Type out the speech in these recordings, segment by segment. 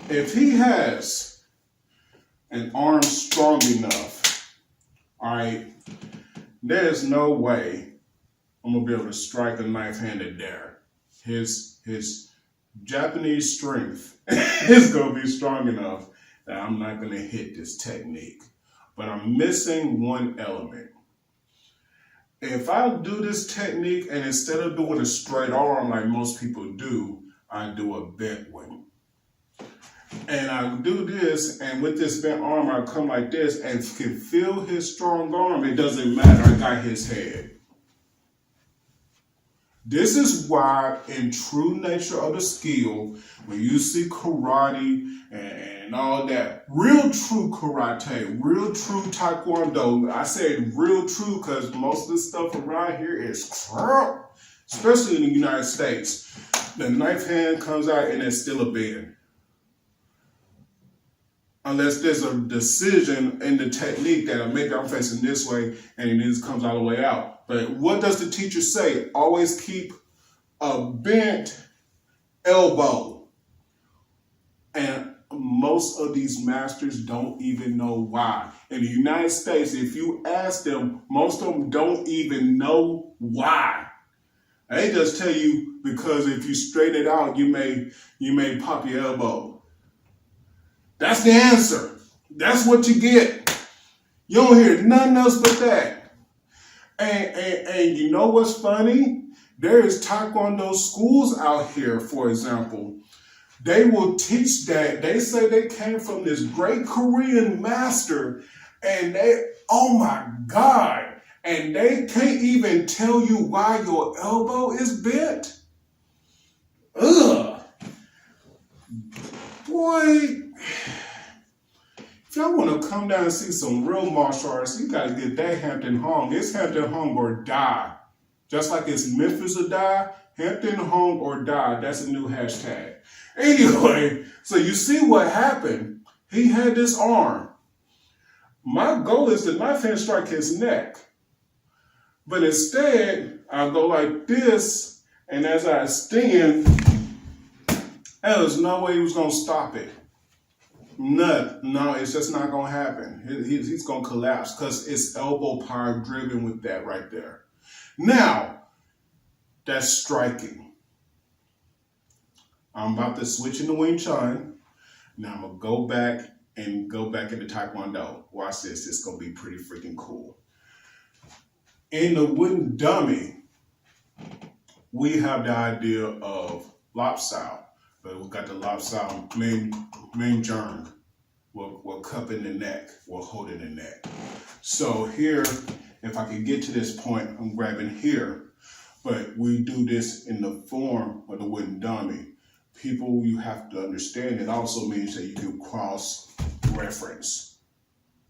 If he has an arm strong enough, all right, there's no way I'm gonna be able to strike a knife-handed there. His Japanese strength is gonna be strong enough that I'm not gonna hit this technique. But I'm missing one element. If I do this technique and instead of doing a straight arm like most people do, I do a bent one. And I do this, and with this bent arm, I come like this and can feel his strong arm. It doesn't matter, I got his head. This is why, in true nature of the skill, when you see karate and all that, real true karate, real true taekwondo, I said real true because most of the stuff around here is crap, especially in the United States. The knife hand comes out and it's still a bend. Unless there's a decision in the technique that maybe I'm facing this way and it just comes all the way out. But what does the teacher say? Always keep a bent elbow. And most of these masters don't even know why. In the United States, if you ask them, most of them don't even know why. They just tell you because if you straighten it out, you may pop your elbow. That's the answer. That's what you get. You don't hear nothing else but that. And you know what's funny? There is Taekwondo schools out here, for example. They will teach that. They say they came from this great Korean master and they, oh my God, and they can't even tell you why your elbow is bent. Ugh. Boy. If y'all want to come down and see some real martial arts, you got to get that Hampton Hong. It's Hampton Hong or die. Just like it's Memphis or die, Hampton Hong or die. That's a new hashtag. Anyway, so you see what happened. He had this arm. My goal is to knife hand strike his neck. But instead, I go like this, and as I stand, there was no way he was going to stop it. No, it's just not going to happen. He's going to collapse because it's elbow power driven with that right there. Now, that's striking. I'm about to switch into Wing Chun. Now I'm going to go back into Taekwondo. Watch this. It's going to be pretty freaking cool. In the wooden dummy, we have the idea of lop style. But we got the lop style main Jeung. We're cupping the neck. We're holding the neck. So here, if I can get to this point, I'm grabbing here. But we do this in the form of the wooden dummy. People, you have to understand it also means that you can cross-reference.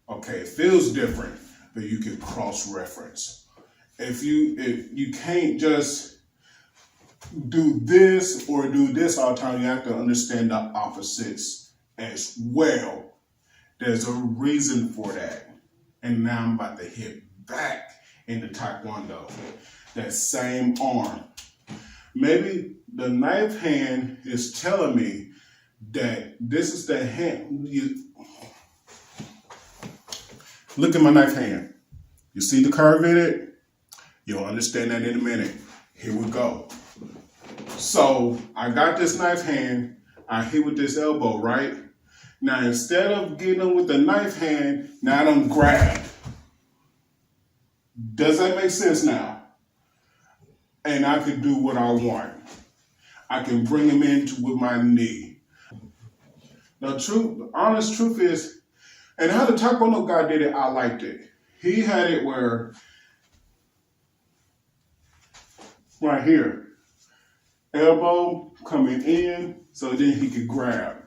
Okay, it feels different, but you can cross-reference. If you can't just do this or do this all the time, you have to understand the opposites as well. There's a reason for that. And now I'm about to hit back into Taekwondo. That same arm. Maybe the knife hand is telling me that this is the hand. Look at my knife hand. You see the curve in it? You'll understand that in a minute. Here we go. So I got this knife hand. I hit with this elbow, right? Now, instead of getting them with the knife hand, now I don't grab. Does that make sense now? And I can do what I want. I can bring him in with my knee. The honest truth is, and how the Taekwondo guy did it, I liked it. He had it where, right here, elbow coming in, so then he could grab.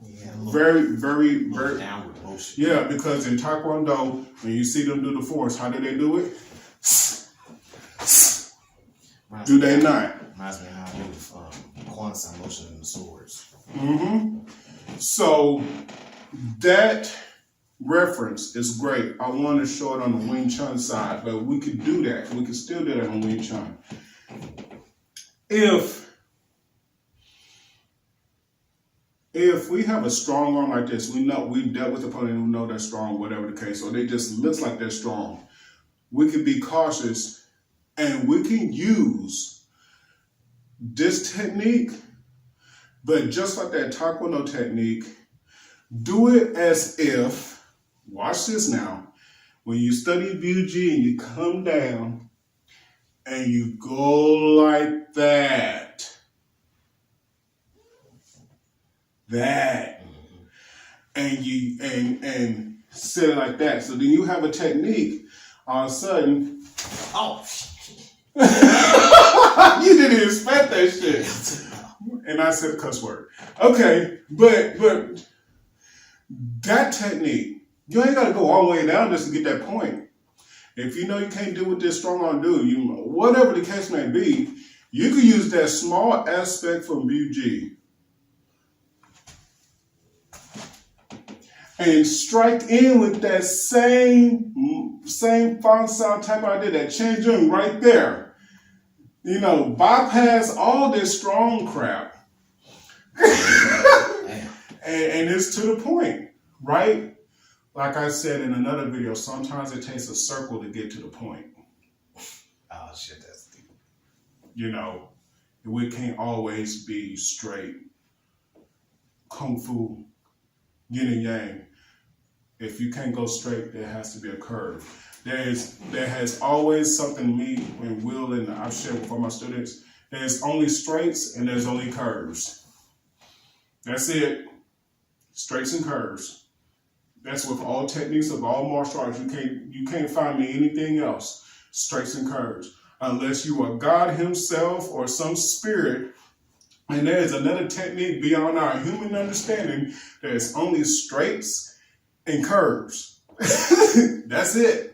Yeah, very downward motion. Yeah, because in Taekwondo, when you see them do the force, how do they do it? Do they not? Reminds me of how I do quantum motion in the swords. Mm-hmm. So that reference is great. I want to show it on the Wing Chun side, but we could do that. We could still do that on Wing Chun. if we have a strong arm like this, we dealt with the opponent who know they're strong, whatever the case, or they just looks like they're strong. We can be cautious and we can use this technique, but just like that Taekwondo technique, do it as if, watch this now, when you study BG and you come down and you go like that, and sit it like that. So then you have a technique, all of a sudden, Oh, you didn't expect that shit. And I said a cuss word. Okay, but that technique, you ain't gotta go all the way down just to get that point. If you know you can't do what this strong arm do, whatever the case may be, you can use that small aspect from BG and strike in with that same Faan style type idea, that Jeung right there. Bypass all this strong crap. and it's to the point, right? Like I said in another video, sometimes it takes a circle to get to the point. oh shit, that's deep. We can't always be straight. Kung Fu, yin and yang. If you can't go straight, there has to be a curve. There has always something me and Will and I've shared with all my students. There's only straights and there's only curves. That's it. Straights and curves. That's with all techniques of all martial arts. You can't find me anything else. Straights and curves. Unless you are God himself or some spirit. And there is another technique beyond our human understanding. There's only straights and curves. That's it.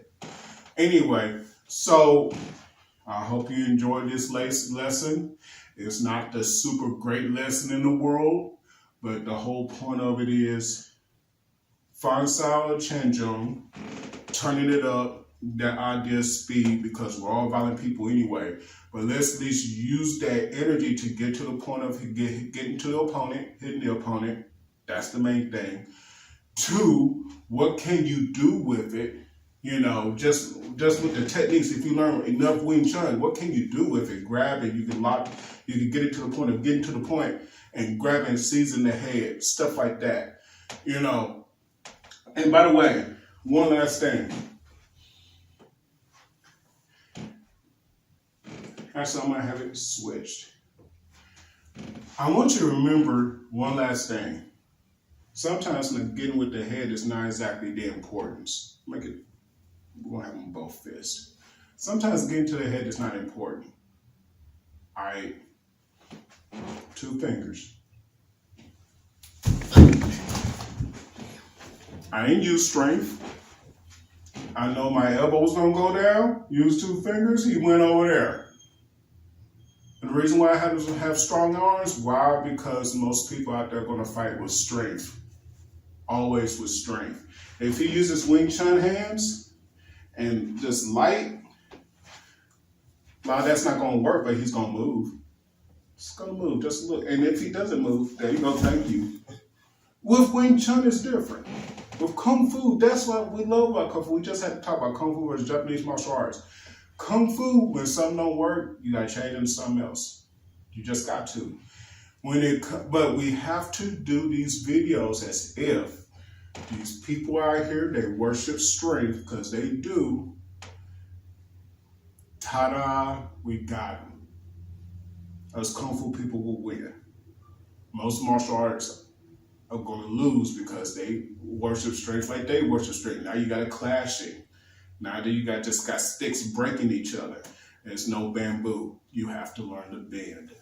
Anyway, so I hope you enjoyed this lesson. It's not the super great lesson in the world, but the whole point of it is Faan style Jeung, turning it up, that idea of speed, because we're all violent people anyway. But let's at least use that energy to get to the point of getting to the opponent, hitting the opponent. That's the main thing. 2, what can you do with it? Just with the techniques, if you learn enough Wing Chun, what can you do with it? Grab it, you can get it to the point of getting to the point and grab and seizing the head, stuff like that. And by the way, one last thing. Actually, I'm gonna have it switched. I want you to remember one last thing. Sometimes getting with the head is not exactly the importance. We're gonna have them both fists. Sometimes getting to the head is not important. All right, 2 fingers. I ain't use strength. I know my elbow was gonna go down. Use 2 fingers. He went over there. And the reason why I have to have strong arms, why? Because most people out there are gonna fight with strength. Always with strength. If he uses Wing Chun hands and just light, that's not gonna work, but he's gonna move. It's gonna move, just look. And if he doesn't move, there you go, thank you. With Wing Chun, it's different. With Kung Fu, that's what we love about Kung Fu. We just had to talk about Kung Fu versus Japanese martial arts. Kung Fu, when something don't work, you gotta change it into something else. You just got to. But we have to do these videos as if these people out here, they worship strength, because they do. Ta-da, we got them. Us Kung Fu people will win. Most martial arts are going to lose because they worship strength like they worship strength. Now you got a clashing. Now that you just got sticks breaking each other. There's no bamboo. You have to learn to bend.